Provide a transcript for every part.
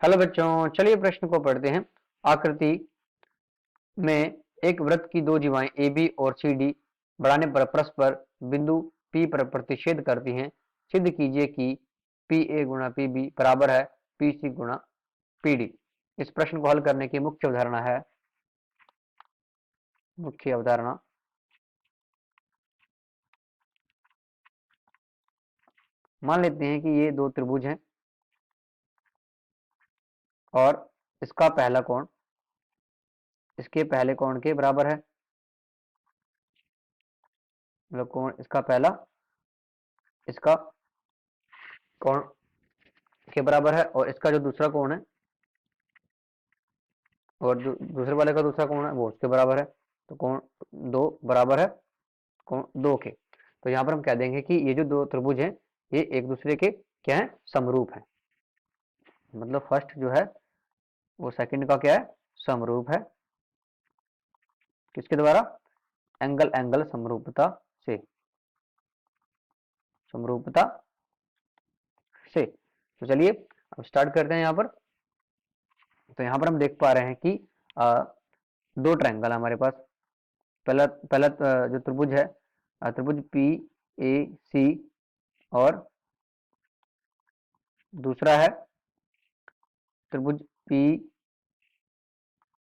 Hello बच्चों, चलिए प्रश्न को पढ़ते हैं। आकृति में एक वृत्त की दो जीवाएं ए बी और सी डी बढ़ाने पर परस्पर बिंदु पी पर प्रतिच्छेद करती हैं। सिद्ध कीजिए कि पी ए गुणा पी बी बराबर है पी सी गुणा पी डी। इस प्रश्न को हल करने की मुख्य अवधारणा है मुख्य अवधारणा मान लेते हैं कि ये दो त्रिभुज हैं और इसका पहला कोण इसके पहले कोण के बराबर है। मतलब कोण इसका पहला इसका कोण के बराबर है और इसका जो दूसरा कोण है और जो दूसरे वाले का दूसरा कोण है वो उसके बराबर है। तो कोण दो बराबर है कोण दो के। तो यहाँ पर हम कह देंगे कि ये जो दो त्रिभुज हैं ये एक दूसरे के क्या है, समरूप है। मतलब फर्स्ट जो है वो सेकंड का क्या है, समरूप है। किसके द्वारा? एंगल एंगल समरूपता से। समरूपता से। तो चलिए अब स्टार्ट करते हैं यहाँ पर। तो यहाँ पर हम देख पा रहे हैं कि दो ट्रायंगल हमारे पास। पहला पहला जो त्रिभुज है त्रिभुज पी ए सी और दूसरा है त्रिभुज पी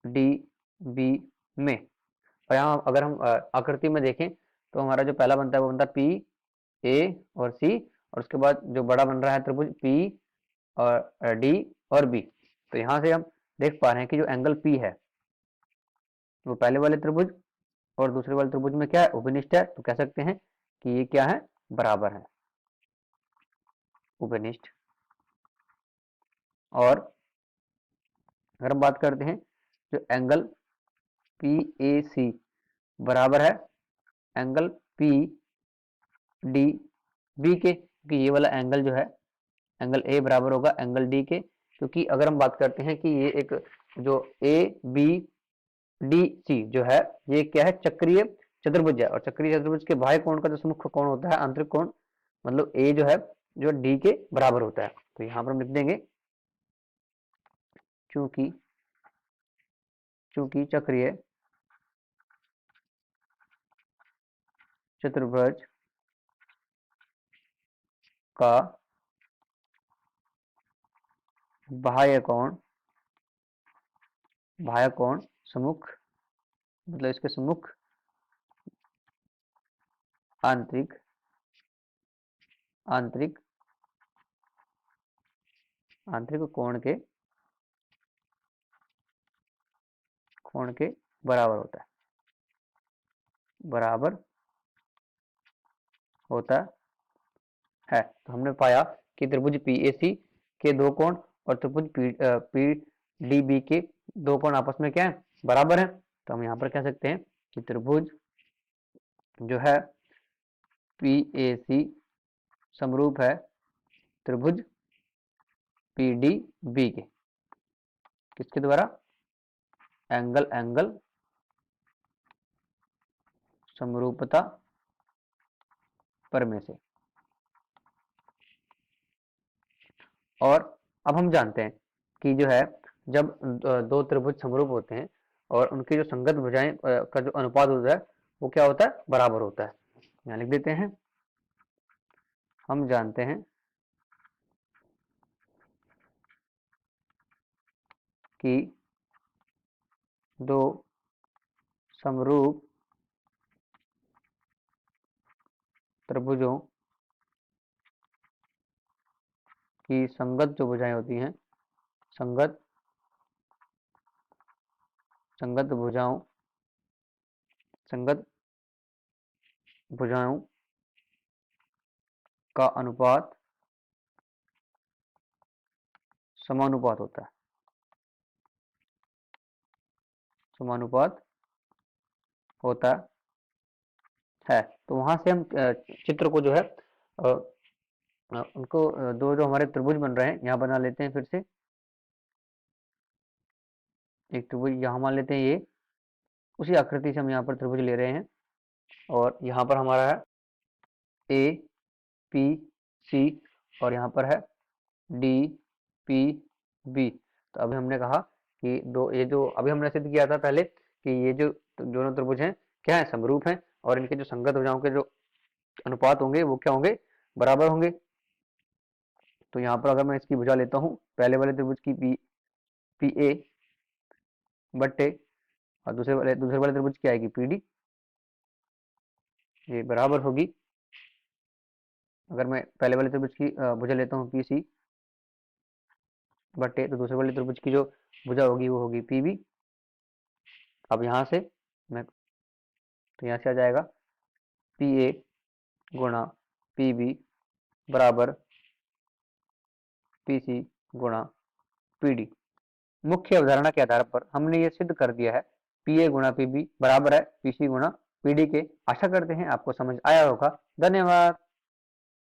डी बी में। और यहाँ अगर हम आकृति में देखें तो हमारा जो पहला बनता है वो बनता है पी ए और सी और उसके बाद जो बड़ा बन रहा है त्रिभुज पी और डी और बी। तो यहाँ से हम देख पा रहे हैं कि जो एंगल पी है वो पहले वाले त्रिभुज और दूसरे वाले त्रिभुज में क्या है, उपनिष्ठ है। तो कह सकते हैं कि ये क्या है, बराबर है, उपनिष्ठ। और अगर हम बात करते हैं जो एंगल पी ए सी बराबर है एंगल पी डी बी के, क्योंकि ये वाला एंगल जो है एंगल ए बराबर होगा एंगल डी के। क्योंकि अगर हम बात करते हैं कि ये एक जो ए बी डी सी जो है ये क्या है, चक्रीय चतुर्भुज है। और चक्रीय चतुर्भुज के बाह्य कोण का जो मुख्य कोण होता है आंतरिक कोण, मतलब ए जो है जो डी के बराबर होता है। तो यहाँ पर हम लिख देंगे चूंकि चूंकि चक्रीय चतुर्भुज का बाह्य कोण सम्मुख, मतलब इसके सम्मुख आंतरिक आंतरिक आंतरिक कोण के बराबर होता है, बराबर होता है। तो हमने पाया कि त्रिभुज पीएसी के दो कोण और त्रिभुज पी डी बी के दो कोण आपस में क्या है, बराबर है। तो हम यहाँ पर कह सकते हैं कि त्रिभुज जो है पी ए सी समरूप है त्रिभुज पी डी बी के। किसके द्वारा? एंगल एंगल समरूपता प्रमेय से। और अब हम जानते हैं कि जो है जब दो त्रिभुज समरूप होते हैं और उनकी जो संगत भुजाएं का जो अनुपात होता है वो क्या होता है, बराबर होता है। यहाँ लिख देते हैं, हम जानते हैं कि दो समरूप त्रिभुजों की संगत जो भुजाएं होती हैं, संगत संगत भुजाओं संगत भुजाओं का अनुपात समानुपात होता है, समानुपात होता है। तो वहां से हम चित्र को जो है उनको दो जो हमारे त्रिभुज बन रहे हैं यहाँ बना लेते हैं। फिर से एक त्रिभुज यहाँ मान लेते हैं, ये उसी आकृति से हम यहाँ पर त्रिभुज ले रहे हैं और यहाँ पर हमारा है ए पी सी और यहाँ पर है डी पी बी। तो अभी हमने कहा कि दो, ये जो अभी हमने सिद्ध किया था पहले कि ये जो दोनों त्रिभुज हैं क्या है, समरूप हैं, और इनके जो संगत भुजाओं के जो अनुपात होंगे वो क्या होंगे, बराबर होंगे। तो यहाँ पर अगर मैं इसकी भुजा लेता हूँ, पहले वाले त्रिभुज की पी ए बट्टे, और दूसरे वाले त्रिभुज की आएगी पी डी, ये बराबर होगी, अगर मैं पहले वाले त्रिभुज की भुजा लेता हूँ पी सी बट्टे, तो दूसरे वाले त्रिभुज की जो भुजा होगी वो होगी पी बी। अब यहाँ से मैं, तो यहाँ से आ जाएगा पी ए गुणा पी बी बराबर पी सी गुणा पी डी। मुख्य अवधारणा के आधार पर हमने ये सिद्ध कर दिया है पी ए गुणा पी बी बराबर है पी सी गुणा पी डी के। आशा करते हैं आपको समझ आया होगा। धन्यवाद।